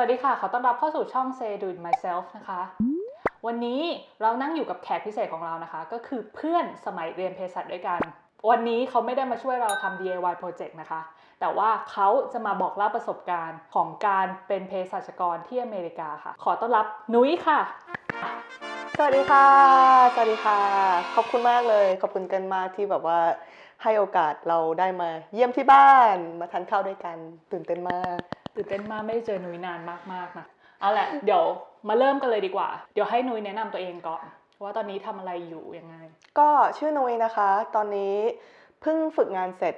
วัสดีค่ะขอต้อนรับเข้าสู่ช่อง Say Do It Myself นะคะวันนี้เรานั่งอยู่กับแขกพิเศษของเรานะคะก็คือเพื่อนสมัยเรียนเภสัชด้วยกันวันนี้เขาไม่ได้มาช่วยเราทำ DIY Project นะคะแต่ว่าเขาจะมาบอกเล่าประสบการณ์ของการเป็นเภสัชกรที่อเมริกาค่ะขอต้อนรับนุ้ยค่ะสวัสดีค่ะสวัสดีค่ะขอบคุณมากเลยขอบคุณกันมากที่แบบว่าให้โอกาสเราได้มาเยี่ยมที่บ้านมาทานข้าวด้วยกันตื่นเต้นมากไม่ได้เจอนุ้ยนานมากๆนะเอาแหละเดี๋ยวมาเริ่มกันเลยดีกว่าเดี๋ยวให้นุ้ยแนะนำตัวเองก่อนว่าตอนนี้ทำอะไรอยู่ยังไงก็ชื่อนุ้ยนะคะตอนนี้เพิ่งฝึกงานเสร็จ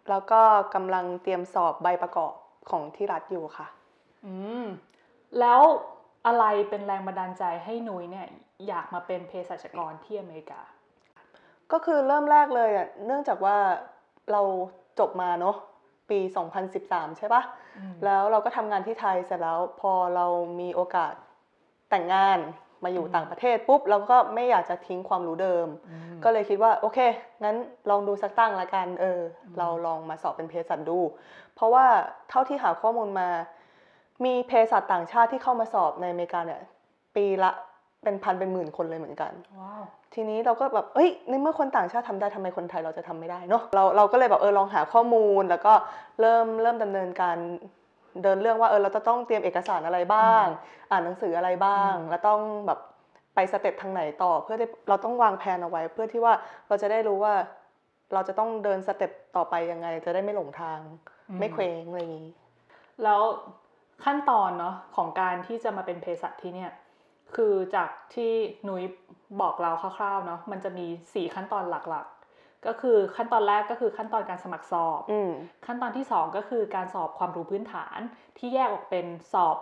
แล้วก็กำลังเตรียมสอบใบประกอบของที่รัฐอยู่ค่ะแล้วอะไรเป็นแรงบันดาลใจให้นุ้ยเนี่ยอยากมาเป็นเภสัชกรที่อเมริกาก็คือเริ่มแรกเลยเนื่องจากว่าเราจบมาเนาะปี2013ใช่ปะแล้วเราก็ทำงานที่ไทยเสร็จแล้วพอเรามีโอกาสแต่งงานมาอยู่ต่างประเทศปุ๊บเราก็ไม่อยากจะทิ้งความรู้เดิมก็เลยคิดว่าโอเคงั้นลองดูสักตั้งละกันเราลองมาสอบเป็นเภสัชดูเพราะว่าเท่าที่หาข้อมูลมามีเภสัชต่างชาติที่เข้ามาสอบในอเมริกาเนี่ยปีละเป็นพันเป็นหมื่นคนเลยเหมือนกันว้าวทีนี้เราก็แบบในเมื่อคนต่างชาติทำได้ทำไมคนไทยเราจะทำไม่ได้เนาะเราก็เลยแบบลองหาข้อมูลแล้วก็เริ่มดำเนินการเดินเรื่องว่าเราจะต้องเตรียมเอกสารอะไรบ้างอ่านหนังสืออะไรบ้างแล้วต้องแบบไปสเต็ปทางไหนต่อเพื่อที่เราต้องวางแผนเอาไว้เพื่อที่ว่าเราจะได้รู้ว่าเราจะต้องเดินสเต็ปต่อไปยังไงจะได้ไม่หลงทางไม่เคว้งอะไรอย่างนี้แล้วขั้นตอนเนาะของการที่จะมาเป็นเภสัชที่เนี่ยคือจากที่นุ้ยบอกเราคร่าวๆเนาะมันจะมี4ขั้นตอนหลักๆก็คือขั้นตอนแรกก็คือขั้นตอนการสมัครสอบขั้นตอนที่2ก็คือการสอบความรู้พื้นฐานที่แยกออกเป็นสอบ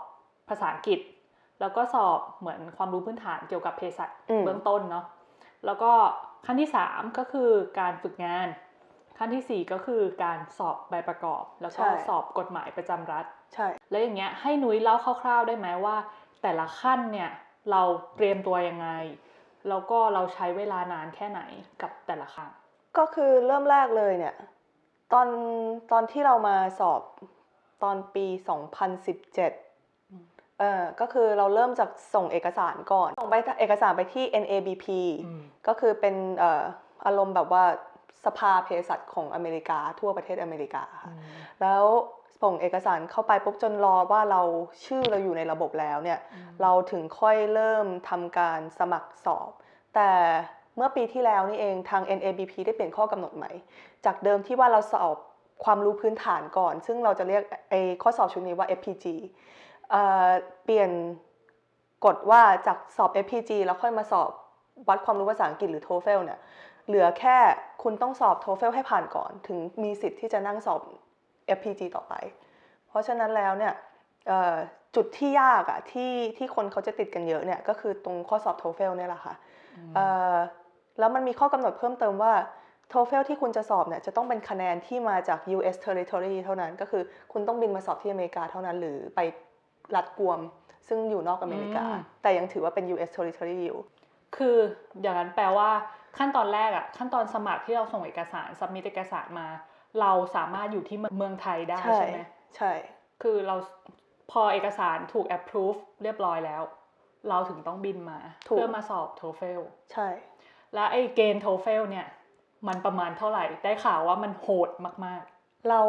ภาษาอังกฤษแล้วก็สอบเหมือนความรู้พื้นฐานเกี่ยวกับเภสัชเบื้องต้นเนาะแล้วก็ขั้นที่3ก็คือการฝึกงานขั้นที่4ก็คือการสอบใบประกอบแล้วก็สอบกฎหมายประจำรัฐใช่แล้วอย่างเงี้ยให้นุ้ยเล่าคร่าวๆได้ไหมว่าแต่ละขั้นเนี่ยเราเตรียมตัวยังไงแล้วก็เราใช้เวลานานแค่ไหนกับแต่ละครั้งก็คือเริ่มแรกเลยเนี่ยตอนที่เรามาสอบตอนปี2017ก็คือเราเริ่มจากส่งเอกสารก่อนส่งเอกสารไปที่ NABP ก็คือเป็นอารมณ์แบบว่าสภาเภสัชของอเมริกาทั่วประเทศอเมริกาค่ะแล้วส่งเอกสารเข้าไปปุ๊บจนรอว่าเราชื่อเราอยู่ในระบบแล้วเนี่ยเราถึงค่อยเริ่มทำการสมัครสอบแต่เมื่อปีที่แล้วนี่เองทาง NABP ได้เปลี่ยนข้อกำหนดใหม่จากเดิมที่ว่าเราสอบความรู้พื้นฐานก่อนซึ่งเราจะเรียกข้อสอบชุดนี้ว่า FPG เปลี่ยนกฎว่าจากสอบ FPG แล้วค่อยมาสอบวัดความรู้ภาษาอังกฤษหรือ TOEFL เนี่ยเหลือแค่คุณต้องสอบ TOEFL ให้ผ่านก่อนถึงมีสิทธิ์ที่จะนั่งสอบ FPG ต่อไปเพราะฉะนั้นแล้วเนี่ยจุดที่ยากที่คนเขาจะติดกันเยอะเนี่ยก็คือตรงข้อสอบ TOEFL เนี่ยแหละค่ะแล้วมันมีข้อกำหนดเพิ่มเติมว่า TOEFL ที่คุณจะสอบเนี่ยจะต้องเป็นคะแนนที่มาจาก US Territory เท่านั้นก็คือคุณต้องบินมาสอบที่อเมริกาเท่านั้นหรือไปรัฐกวมซึ่งอยู่นอกอเมริกาแต่ยังถือว่าเป็น US Territory อยู่คืออย่างนั้นแปลว่าขั้นตอนแรกขั้นตอนสมัครที่เราส่งเอกสารซับมิทเอกสารมาเราสามารถอยู่ที่เมืองไทยได้ใช่ไหมใช่คือเราพอเอกสารถูก approve เรียบร้อยแล้วเราถึงต้องบินมาเพื่อมาสอบ TOEFL ใช่แล้วไอ้เกณฑ์ TOEFL เนี่ยมันประมาณเท่าไหร่ได้ข่าวว่ามันโหดมากๆเรา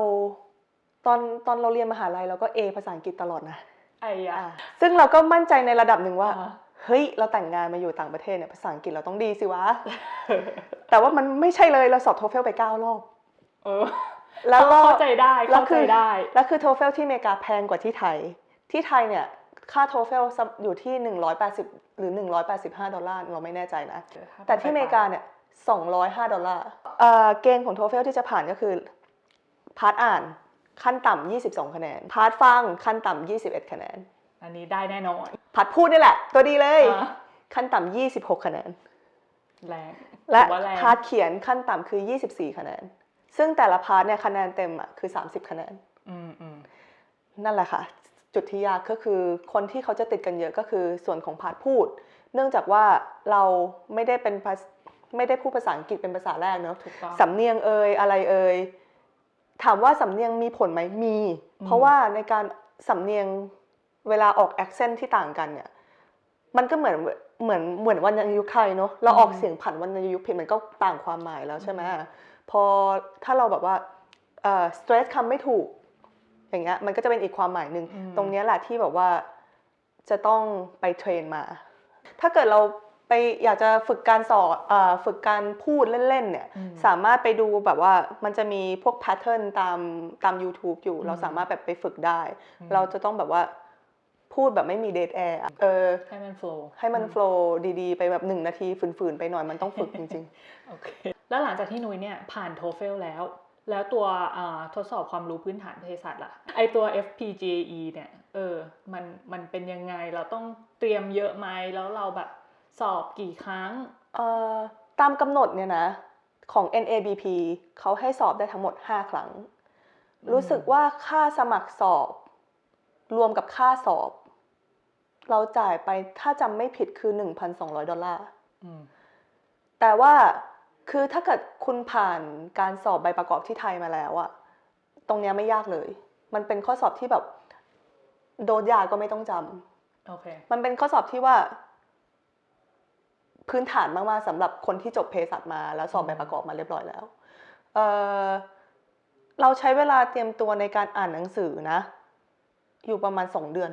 ตอนเราเรียนมหาลัยเราก็ A ภาษาอังกฤษตลอดนะซึ่งเราก็มั่นใจในระดับหนึ่งว่าเฮ้ยเราแต่งงานมาอยู่ต่างประเทศเนี่ยภาษาอังกฤษเราต้องดีสิวะ แต่ว่ามันไม่ใช่เลยเราสอบ TOEFL ไป9 รอบแล้วก็เข้าใจได้แล้วคือ TOEFL ที่อเมริกาแพงกว่าที่ไทยเนี่ยค่า TOEFL อยู่ที่180หรือ$185เราไม่แน่ใจนะแต่ที่อเมริกาเนี่ย$205เกณฑ์ของ TOEFL ที่จะผ่านก็คือพาร์ทอ่านขั้นต่ำ22คะแนนพาร์ทฟังขั้นต่ำ21คะแนนอันนี้ได้แน่นอนพาร์ทพูดนี่แหละตัวดีเลยขั้นต่ำ26คะแนนแรงและพาร์ทเขียนขั้นต่ำคือ24คะแนนซึ่งแต่ละพาร์ทเนี่ยคะแนนเต็มคือ30คะแนนนั่นแหละค่ะจุดที่ยากก็คือคนที่เขาจะติดกันเยอะก็คือส่วนของพาร์ทพูดเนื่องจากว่าเราไม่ได้พูดภาษาอังกฤษเป็นภาษาแรกเนอะสำเนียงอะไรถามว่าสำเนียงมีผลไหมมีเพราะว่าในการสำเนียง เวลาออกแอคเซนต์ที่ต่างกันเนี่ยมันก็เหมือนวรรณยุกต์ไทยเนาะเราออกเสียงผันวรรณยุกต์ผิดมันก็ต่างความหมายแล้วใช่ไหมพอถ้าเราแบบว่าสเตรสคำไม่ถูกอย่างเงี้ยมันก็จะเป็นอีกความหมายหนึ่งตรงนี้แหละที่แบบว่าจะต้องไปเทรนมาถ้าเกิดเราไปอยากจะฝึกการสอนฝึกการพูดเล่นๆเนี่ยสามารถไปดูแบบว่ามันจะมีพวกแพทเทิร์นตาม YouTube อยู่เราสามารถแบบไปฝึกได้เราจะต้องแบบว่าพูดแบบไม่มีเดดแอร์ให้มันโฟล์ดีๆไปแบบ1 นาทีฝืนๆไปหน่อยมันต้องฝึกจริงๆ โอเคแล้วหลังจากที่นุ้ยเนี่ยผ่าน TOEFL แล้วตัวทดสอบความรู้พื้นฐานเภสัชล่ะไอตัว FPGAE เนี่ยมันเป็นยังไงเราต้องเตรียมเยอะไหมแล้วเราแบบสอบกี่ครั้งตามกำหนดเนี่ยนะของ NABP เขาให้สอบได้ทั้งหมด5 ครั้งรู้สึกว่าค่าสมัครสอบรวมกับค่าสอบเราจ่ายไปถ้าจำไม่ผิดคือ $1,200 แต่ว่าคือถ้าเกิดคุณผ่านการสอบใบประกอบที่ไทยมาแล้วอะตรงเนี้ยไม่ยากเลยมันเป็นข้อสอบที่แบบโดสยาก็ไม่ต้องจำโอเคมันเป็นข้อสอบที่ว่าพื้นฐานมากๆสำหรับคนที่จบเภสัชมาแล้วสอบใบประกอบมาเรียบร้อยแล้วเราใช้เวลาเตรียมตัวในการอ่านหนังสือนะอยู่ประมาณ2 เดือน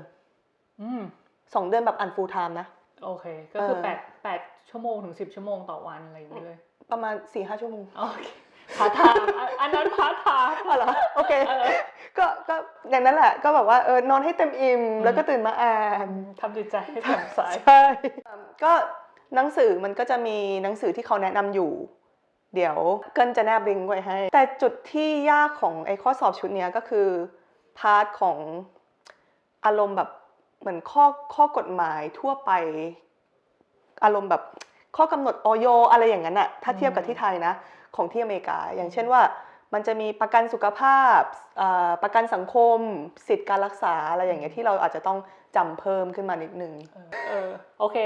2 เดือนแบบอ่าน full time นะโอเคก็คือ8 ชั่วโมงถึง10 ชั่วโมงต่อวันอะไรอย่างเงี้ยเลยประมาณ 4-5 ชั่วโมงโอเคพาร์ทไทม์อันนั้นพาร์ทไทม์เหรอโอเคก็อย่างนั้นแหละก็แบบว่านอนให้เต็มอิ่มแล้วก็ตื่นมาอ่านทำจิตใจให้ผ่อนใสใช่ก็หนังสือมันก็จะมีหนังสือที่เขาแนะนำอยู่เดี๋ยวเกินจะแนบลิงก์ไว้ให้แต่จุดที่ยากของไอ้ข้อสอบชุดนี้ก็คือพาร์ทของอารมณ์แบบเหมือนข้อกฎหมายทั่วไปอารมณ์แบบข้อกำหนดอย.อะไรอย่างนั้นอะถ้าเทียบกับที่ไทยนะของที่อเมริกาอย่างเช่นว่ามันจะมีประกันสุขภาพประกันสังคมสิทธิการรักษาอะไรอย่างเงี้ยที่เราอาจจะต้องจำเพิ่มขึ้นมานิดนึงโอเค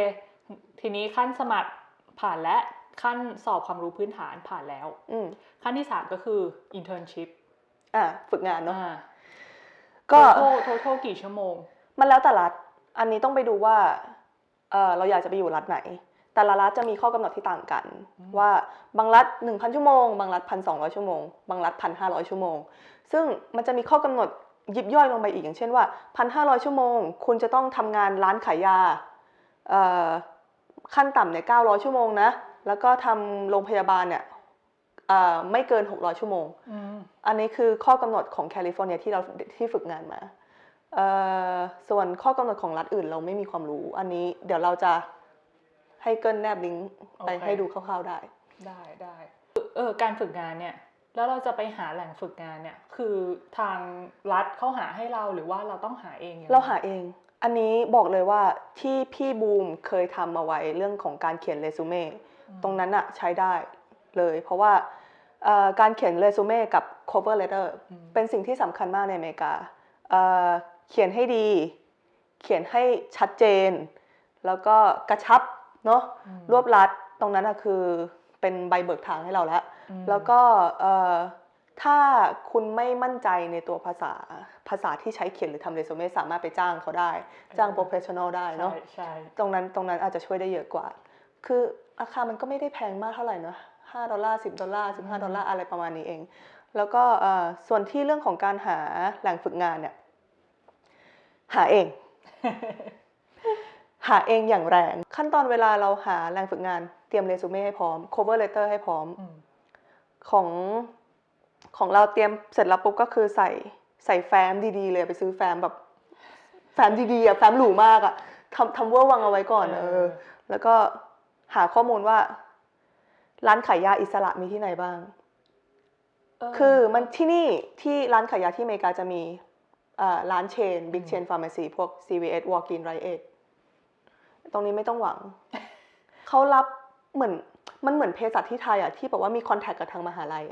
ทีนี้ขั้นสมัครผ่านและขั้นสอบความรู้พื้นฐานผ่านแล้วขั้นที่3ก็คือ internship ฝึกงานเนาะก็total กี่ชั่วโมงมันแล้วแต่รัฐอันนี้ต้องไปดูว่าเราอยากจะไปอยู่รัฐไหนแต่ละรัฐจะมีข้อกำหนดที่ต่างกันว่าบางรัฐ 1,000 ชั่วโมงบางรัฐ 1,200 ชั่วโมงบางรัฐ 1,500 ชั่วโมงซึ่งมันจะมีข้อกำหนดยิบย่อยลงไปอีกอย่างเช่นว่า 1,500 ชั่วโมงคุณจะต้องทำงานร้านขายยาขั้นต่ำเนี่ย900 ชั่วโมงนะแล้วก็ทำโรงพยาบาลเนี่ยไม่เกิน600 ชั่วโมงอันนี้คือข้อกำหนดของแคลิฟอร์เนียที่ฝึกงานมาส่วนข้อกำหนดของรัฐอื่นเราไม่มีความรู้อันนี้เดี๋ยวเราจะให้เกินแนบลิงก์ไปให้ดูคร่าวๆได้การฝึกงานเนี่ยแล้วเราจะไปหาแหล่งฝึกงานเนี่ยคือทางรัฐเขาหาให้เราหรือว่าเราต้องหาเองเราหาเองอันนี้บอกเลยว่าที่พี่บูมเคยทำมาไว้เรื่องของการเขียนเรซูเม่ตรงนั้นอะใช้ได้เลยเพราะว่าการเขียนเรซูเม่กับ cover letter เป็นสิ่งที่สำคัญมากในอเมริกาเขียนให้ดีเขียนให้ชัดเจนแล้วก็กระชับเนาะรวบรัดตรงนั้นอะคือเป็นใบเบิกทางให้เราแล้วก็ถ้าคุณไม่มั่นใจในตัวภาษาที่ใช้เขียนหรือทำเรซูเม่สามารถไปจ้างเขาได้จ้างโปรเฟชชั่นอลได้เนาะตรงนั้นอาจจะช่วยได้เยอะกว่าคือราคามันก็ไม่ได้แพงมากเท่าไหร่เนาะ$5 $10 $15อะไรประมาณนี้เองแล้วก็ส่วนที่เรื่องของการหาแหล่งฝึกงานเนี่ยหาเอง หาเองอย่างแรงขั้นตอนเวลาเราหาแรงฝึกงานเตรียมเรซูเม่ให้พร้อม cover letter ให้พร้อมของเราเตรียมเสร็จแล้วปุ๊บก็คือใส่แฟ้มดีๆเลยไปซื้อแฟ้มแบบแฟ้มดีๆแฟ้มหรูมากทำเวอร์วังเอาไว้ก่อนแล้วก็หาข้อมูลว่าร้านขายยาอิสระมีที่ไหนบ้างคือมันที่ร้านขายยาที่อเมริกาจะมีร้านเชน Big Chain Pharmacy พวก CVS Walgreens Rite Aid ตรงนี้ไม่ต้องหวัง เขารับมันเหมือนเภสัชที่ไทยที่แบบว่ามีคอนแทคกับทางมหาลัย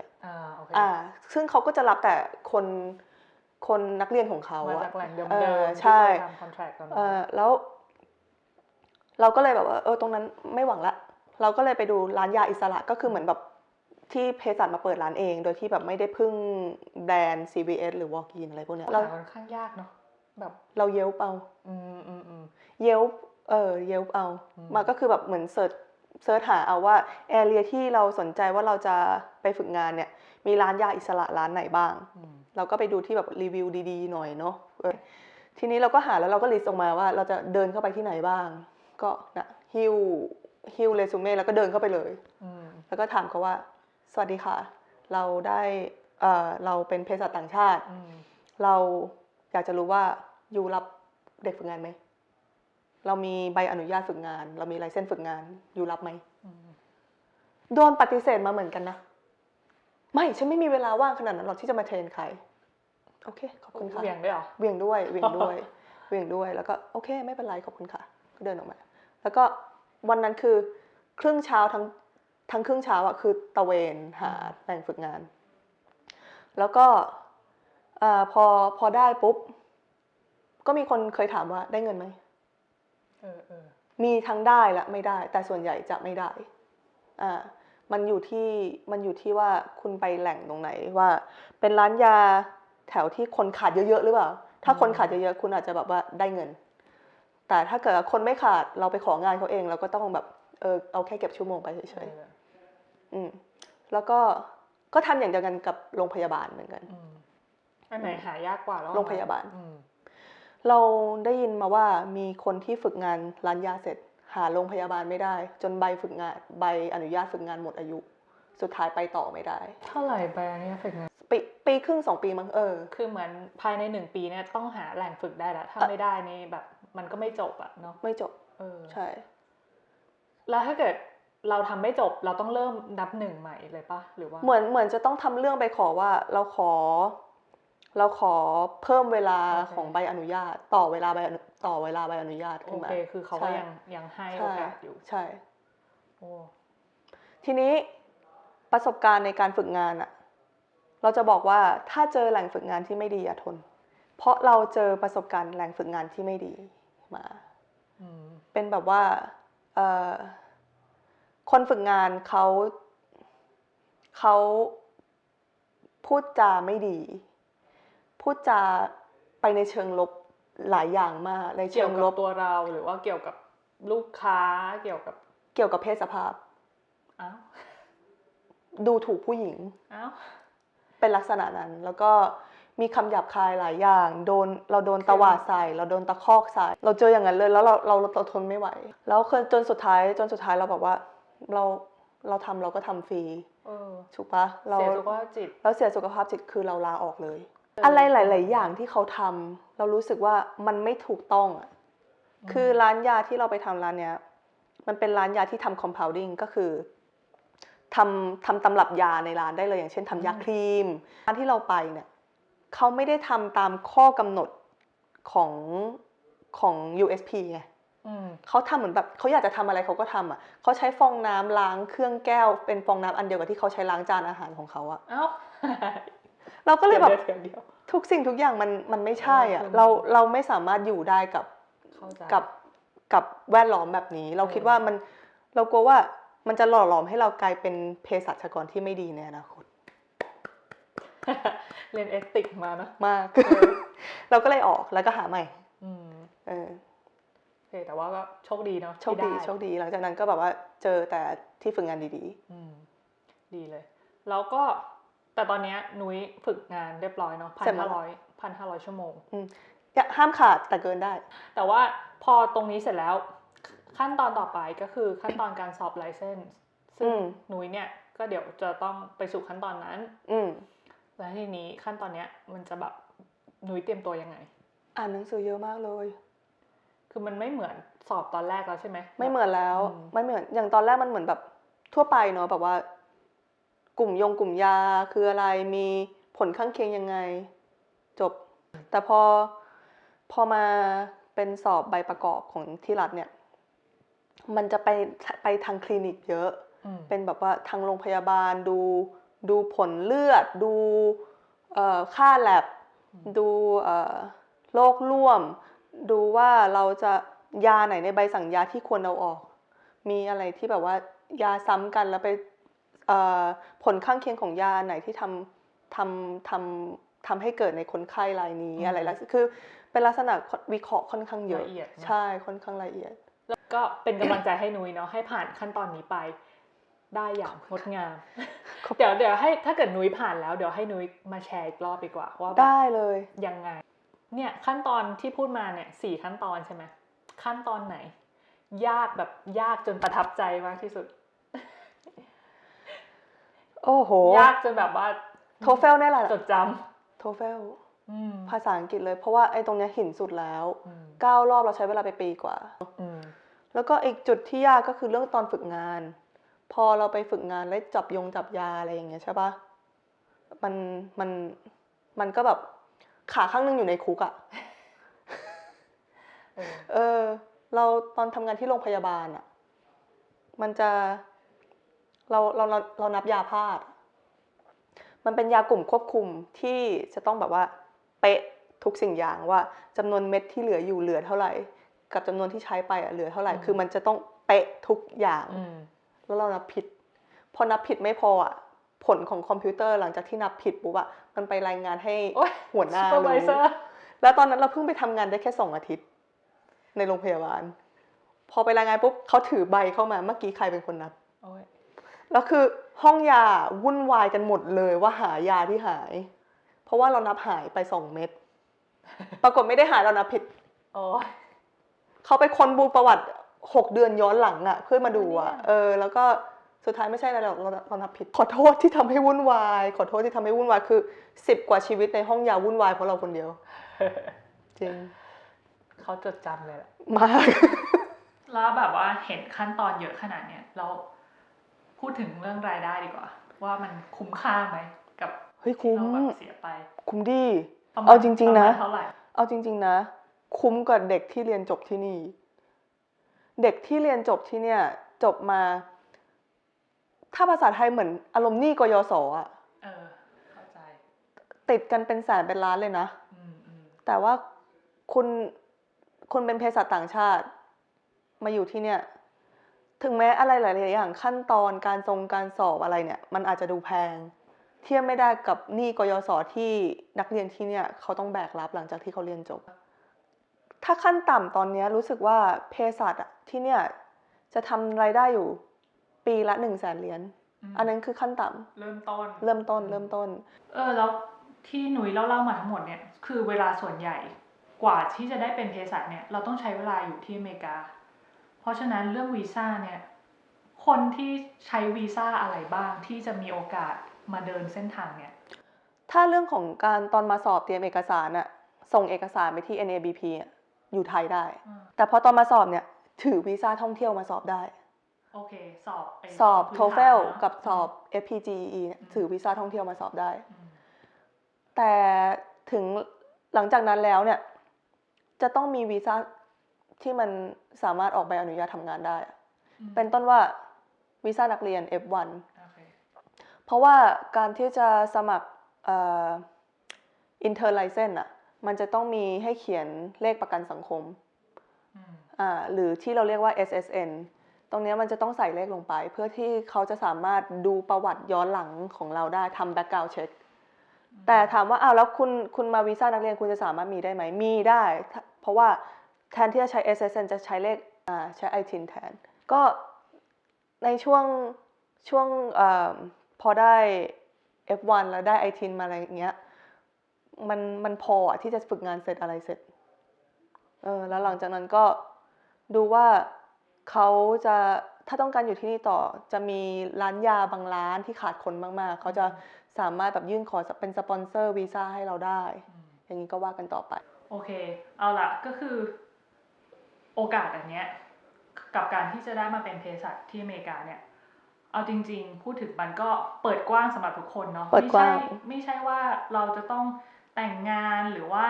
ซึ่งเขาก็จะรับแต่คนนักเรียนของเขามาจากแหล่งเดิมๆใช่ทำคอนแทคกันแล้วเราก็เลยแบบว่าตรงนั้นไม่หวังละเราก็เลยไปดูร้านยาอิสระก็คือเหมือนแบบที่เภสัชมาเปิดร้านเองโดยที่แบบไม่ได้พึ่งแบรนด์ CVS หรือ Walgreens อะไรพวกนี้เราค่อนข้างยากเนาะ แบบ เราเยลเอา อืมอืมอืม เยลเยลเอามาก็คือแบบเหมือนเสิร์ชหาเอาว่าแอเรียที่เราสนใจว่าเราจะไปฝึกงานเนี่ยมีร้านยาอิสระร้านไหนบ้างเราก็ไปดูที่แบบรีวิวดีๆหน่อยเนาะทีนี้เราก็หาแล้วเราก็ลิสต์ออกมาว่าเราจะเดินเข้าไปที่ไหนบ้างก็นะฮิวเรซูเม่แล้วก็เดินเข้าไปเลยแล้วก็ถามเขาว่าสวัสดีค่ะเราได้เราเป็นเภสัชต่างชาติเราอยากจะรู้ว่ายูรับเด็กฝึกงานไหมเรามีใบอนุญาตฝึกงานเรามีไลเซนส์ฝึกงานยูรับไหมโดนปฏิเสธมาเหมือนกันนะไม่ฉันไม่มีเวลาว่างขนาดนั้นหรอกที่จะมาเทรนใครโอเคขอบคุณค่ะเวียงด้วยเหรอ เวียงด้วยแล้วก็โอเคไม่เป็นไรขอบคุณค่ะก็เดินออกมาแล้วก็วันนั้นคือครึ่งเช้าทั้งครึ่งเช้าอะคือตะเวนหาแหล่งฝึกงานแล้วก็พอได้ปุ๊บก็มีคนเคยถามว่าได้เงินไหมมีทั้งได้และไม่ได้แต่ส่วนใหญ่จะไม่ได้มันอยู่ที่ว่าคุณไปแหล่งตรงไหนว่าเป็นร้านยาแถวที่คนขาดเยอะๆหรือเปล่าถ้าคนขาดเยอะๆคุณอาจจะแบบว่าได้เงินแต่ถ้าเกิดคนไม่ขาดเราไปของานเขาเองเราก็ต้องแบบเอาแค่เก็บชั่วโมงไปเฉยๆแล้วก็ทำอย่างเดียวกันกับโรงพยาบาลเหมือนกันอันไหนหายากกว่าแล้วโรงพยาบาลเราได้ยินมาว่ามีคนที่ฝึกงานร้านยาเสร็จหาโรงพยาบาลไม่ได้จนใบอนุญาตฝึกงานหมดอายุสุดท้ายไปต่อไม่ได้เท่าไหร่ใบอนุญาตฝึกงานปีครึ่ง2 ปีมั้งคือเหมือนภายใน1 ปีเนี่ยต้องหาแหล่งฝึกได้แล้วถ้าไม่ได้นี่แบบมันก็ไม่จบอะเนาะไม่จบใช่แล้วถ้าเกิดเราทำไม่จบเราต้องเริ่มนับหนึ่งใหม่เลยปะหรือว่าเหมือนจะต้องทำเรื่องไปขอว่าเราขอเพิ่มเวลาของใบอนุญาตต่อเวลาใบอนุญาตขึ้นมาโอเคคือเขาก็ยังให้โอกาสอยู่ใช่ทีนี้ประสบการณ์ในการฝึกงานอะเราจะบอกว่าถ้าเจอแหล่งฝึกงานที่ไม่ดีอย่าทนเพราะเราเจอประสบการณ์แหล่งฝึกงานที่ไม่ดีมาเป็นแบบว่าคนฝึกงานเขาพูดจาไม่ดีพูดจาไปในเชิงลบหลายอย่างมากในเชิงลบตัวเราหรือว่าเกี่ยวกับลูกค้าเกี่ยวกับเพศสภาพดูถูกผู้หญิงเป็นลักษณะนั้นแล้วก็มีคำหยาบคายหลายอย่างเราโดนตวาดใส่เราโดนตะคอกใส่เราเจออย่างนั้นเลยแล้วเราทนไม่ไหวแล้วจนสุดท้ายเราบอกว่าเราทำเราก็ทำฟรีถูกปะเสียสุขภาพจิตแล้วเสียสุขภาพจิตคือเราลาออกเลยอะไรหลายๆอย่างที่เขาทำเรารู้สึกว่ามันไม่ถูกต้องคือร้านยาที่เราไปทำร้านเนี้ยมันเป็นร้านยาที่ทำ compounding ก็คือทำตำรับยาในร้านได้เลยอย่างเช่นทำยาครีมร้านที่เราไปเนี่ยเขาไม่ได้ทำตามข้อกำหนดของ USP ไงเขาทำเหมือนแบบเขาอยากจะทำอะไรเขาก็ทำเขาใช้ฟองน้ำล้างเครื่องแก้วเป็นฟองน้ำอันเดียวกับที่เขาใช้ล้างจานอาหารของเขาเราก็เลยแบบทุกสิ่งทุกอย่างมันไม่ใช่เราไม่สามารถอยู่ได้กับแวดล้อมแบบนี้เราคิดว่าเรากลัวว่ามันจะหล่อหลอมให้เรากลายเป็นเภสัชกรที่ไม่ดีในอนาคตเรียนเอติกมานะมากเราก็เลยออกแล้วก็หาใหม่แต่ว่าก็โชคดีเนาะโชคดีหลังจากนั้นก็แบบว่าเจอแต่ที่ฝึกงานดีดีเลยแล้วก็แต่ตอนนี้นุ้ยฝึกงานเรียบร้อยเนาะ1,500 ชั่วโมงห้ามขาดแต่เกินได้แต่ว่าพอตรงนี้เสร็จแล้วขั้นตอนต่อไปก็คือขั้นตอนการสอบไลเซนส์ซึ่งนุ้ยเนี่ยก็เดี๋ยวจะต้องไปสู่ขั้นตอนนั้นแล้วทีนี้ขั้นตอนเนี้ยมันจะแบบนุ้ยเตรียมตัวยังไงอ่านหนังสือเยอะมากเลยคือมันไม่เหมือนสอบตอนแรกแล้วใช่ไหมไม่เหมือนแล้วไม่เหมือนอย่างตอนแรกมันเหมือนแบบทั่วไปเนาะแบบว่ากลุ่มยาคืออะไรมีผลข้างเคียงยังไงจบแต่พอมาเป็นสอบใบประกอบของที่รัฐเนี่ยมันจะไปทางคลินิกเยอะเป็นแบบว่าทางโรงพยาบาลดูผลเลือดดูค่าแลบดูโรคร่วมดูว่าเราจะยาไหนในใบสั่งยาที่ควรเอาออกมีอะไรที่แบบว่ายาซ้ำกันแล้วไปผลข้างเคียงของยาไหนที่ทำให้เกิดในคนไข้รายนี้อะไรแล้วคือ เป็นลักษณะวิเคราะห์ค่อนข้างเยอะ ละเอียดนะ ใช่ค่อนข้างละเอียด แล้วก็เป็นกำลังใจให้นุ้ยเนาะให้ผ่านขั้นตอนนี้ไปได้อย่างงดงาม เดี๋ยวให้ถ้าเกิดนุ้ยผ่านแล้วเดี๋ยวให้นุ้ยมาแชร์อีกรอบดีกว่าว่าแบบ ได้เลย ยังไงเนี่ยขั้นตอนที่พูดมาเนี่ย4ขั้นตอนใช่ไหมขั้นตอนไหน ยากแบบยากจนประทับใจมากที่สุด โอ้โห ยากจนแบบว่า โทเฟลนี่แหละ จดจ โทเฟล ำ ภาษาอังกฤษเลยเพราะว่าไอ้ตรงเนี้ยหินสุดแล้ว9 รอบเราใช้เวลาไปปีกว่า แล้วก็อีกจุดที่ยากก็คือเรื่องตอนฝึกงาน พอเราไปฝึกงานแล้วจับยาอะไรอย่างเงี้ยใช่ปะมันก็แบบขาข้างนึงอยู่ในคุกอะเราตอนทำงานที่โรงพยาบาลอะมันจะเรานับยาพลาดมันเป็นยากลุ่มควบคุมที่จะต้องแบบว่าเป๊ะทุกสิ่งอย่างว่าจำนวนเม็ดที่เหลืออยู่เหลือเท่าไหร่กับจำนวนที่ใช้ไปเหลือเท่าไหร่คือมันจะต้องเป๊ะทุกอย่างแล้วเรานับผิดพอนับผิดไม่พอผลของคอมพิวเตอร์หลังจากที่นับผิดปุ๊บมันไปรายงานให้หัวหน้ารู้แล้วตอนนั้นเราเพิ่งไปทำงานได้แค่2 อาทิตย์ในโรงพยาบาลพอไปรายงานปุ๊บเขาถือใบเข้ามาเมื่อกี้ใครเป็นคนนับแล้วคือห้องยาวุ่นวายกันหมดเลยว่าหายาที่หายเพราะว่าเรานับหายไป2 เม็ดปรากฏไม่ได้หายเรานับผิดเขาไปค้นดูประวัติ6 เดือนย้อนหลังเพื่อมาดูแล้วก็สุดท้ายไม่ใช่อะไรหรอกเรานับผิดขอโทษที่ทำให้วุ่นวายขอโทษที่ทำให้วุ่นวายคือ10 กว่าชีวิตในห้องยาวุ่นวายเพราะเราคนเดียวจริงเขาจดจำเลยแหละมากแล้วแบบว่าเห็นขั้นตอนเยอะขนาดเนี้ยเราพูดถึงเรื่องรายได้ดีกว่าว่ามันคุ้มค่าไหมกับที่เราแบบเสียไปคุ้มดีเอาจริงๆนะเท่าไหร่เอาจริงๆนะคุ้มกว่าเด็กที่เรียนจบที่นี่เด็กที่เรียนจบที่เนี่ยจบมาถ้าภาษาไทยเหมือนอารมณ์หนี้กยศเข้าใจติดกันเป็นแสนเป็นล้านเลยนะแต่ว่าคุณเป็นเภสัชต่างชาติมาอยู่ที่เนี่ยถึงแม้อะไรหลายๆอย่างขั้นตอนการสอบอะไรเนี่ยมันอาจจะดูแพงเทียบไม่ได้กับหนี้กยศที่นักเรียนที่เนี่ยเขาต้องแบกรับหลังจากที่เขาเรียนจบถ้าขั้นต่ำตอนนี้รู้สึกว่าเภสัชที่เนี่ยจะทำรายได้อยู่ปีละ100,000 เหรียญอันนั้นคือขั้นต่ำเริ่มต้นแล้วที่หนุ่ยเล่ามาทั้งหมดเนี่ยคือเวลาส่วนใหญ่กว่าที่จะได้เป็นเภสัชเนี่ยเราต้องใช้เวลาอยู่ที่อเมริกาเพราะฉะนั้นเรื่องวีซ่าเนี่ยคนที่ใช้วีซ่าอะไรบ้างที่จะมีโอกาสมาเดินเส้นทางเนี่ยถ้าเรื่องของการตอนมาสอบเตรียมเอกสารส่งเอกสารไปที่ NABP อยู่ไทยได้แต่พอตอนมาสอบเนี่ยถือวีซ่าท่องเที่ยวมาสอบได้โอเคสอบ TOEFL กับสอบ FPGE ถือวีซ่าท่องเที่ยวมาสอบได้แต่ถึงหลังจากนั้นแล้วเนี่ยจะต้องมีวีซ่าที่มันสามารถออกใบอนุญาตทำงานได้เป็นต้นว่าวีซ่านักเรียน F1 เพราะว่าการที่จะสมัครInter License มันจะต้องมีให้เขียนเลขประกันสังคมหรือที่เราเรียกว่า SSN ตรงนี้มันจะต้องใส่เลขลงไปเพื่อที่เขาจะสามารถดูประวัติย้อนหลังของเราได้ทำ background check แต่ถามว่าแล้วคุณมาวีซ่านักเรียนคุณจะสามารถมีได้ไหมมีได้เพราะว่าแทนที่จะใช้ SSN จะใช้เลขใช้ ITIN แทนก็ในช่วงพอได้ F1 แล้วได้ ITIN มาอะไรอย่างเงี้ยมันพอที่จะฝึกงานเสร็จอะไรเสร็จแล้วหลังจากนั้นก็ดูว่าเขาจะถ้าต้องการอยู่ที่นี่ต่อจะมีร้านยาบางร้านที่ขาดคนมากๆเขาจะสามารถแบบยื่นขอเป็นสปอนเซอร์วีซ่าให้เราได้อย่างนี้ก็ว่ากันต่อไปโอเคเอาล่ะก็คือโอกาสอันเนี้ยกับการที่จะได้มาเป็นเภสัชที่อเมริกาเนี่ยเอาจริงๆพูดถึงมันก็เปิดกว้างสำหรับทุกคนเนาะไม่ใช่ว่าเราจะต้องแต่งงานหรือว่า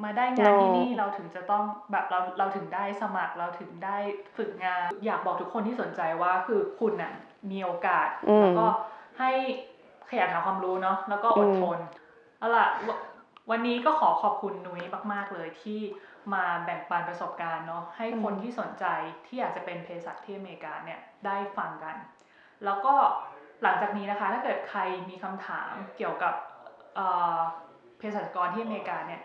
มาได้งานที่นี่เราถึงจะต้องแบบเราถึงได้สมัครเราถึงได้ฝึกงานอยากบอกทุกคนที่สนใจว่าคือคุณน่ะมีโอกาสแล้วก็ให้ขยันหาความรู้เนาะแล้วก็อดทนเอาล่ะวันนี้ก็ขอบคุณนุ้ยมากๆเลยที่มาแบ่งปันประสบการณ์เนาะให้คนที่สนใจที่อยากจะเป็นเภสัชที่อเมริกาเนี่ยได้ฟังกันแล้วก็หลังจากนี้นะคะถ้าเกิดใครมีคำถามเกี่ยวกับเภสัชกรที่อเมริกาเนี่ย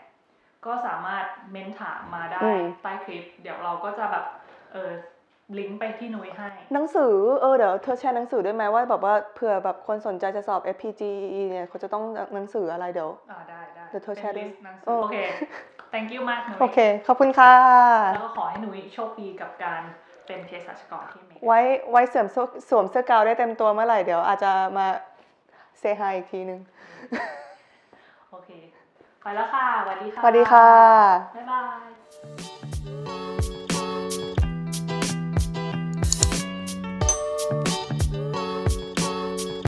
ก็สามารถเม้นถามมาได้ อืม ใต้คลิป เดี๋ยวเราก็จะแบบลิงก์ไปที่นุ้ยให้ หนังสือเดี๋ยวเธอแชร์หนังสือด้วยไหมว่าแบบว่าเผื่อแบบคนสนใจจะสอบ FPGE เนี่ยเขาจะต้องหนังสืออะไรเดี๋ยว ได้ เดี๋ยวเธอแชร์ด้วย เป็น list หนังสื โอ้ โอเค thank you มากนุ้ย โอเค ขอบคุณค่ะ แล้วก็ขอให้นุ้ยโชคดีกับการเป็นเภสัชกรที่อเมริกา ไว้สวมเสื้อกาวได้เต็มตัวเมื่อไหร่เดี๋ยวอาจจะมาเซฮายอีกทีนึง โอเค ไปแล้วค่ะสวัสดีค่ะ สวัสดีค่ะ บ๊ายบาย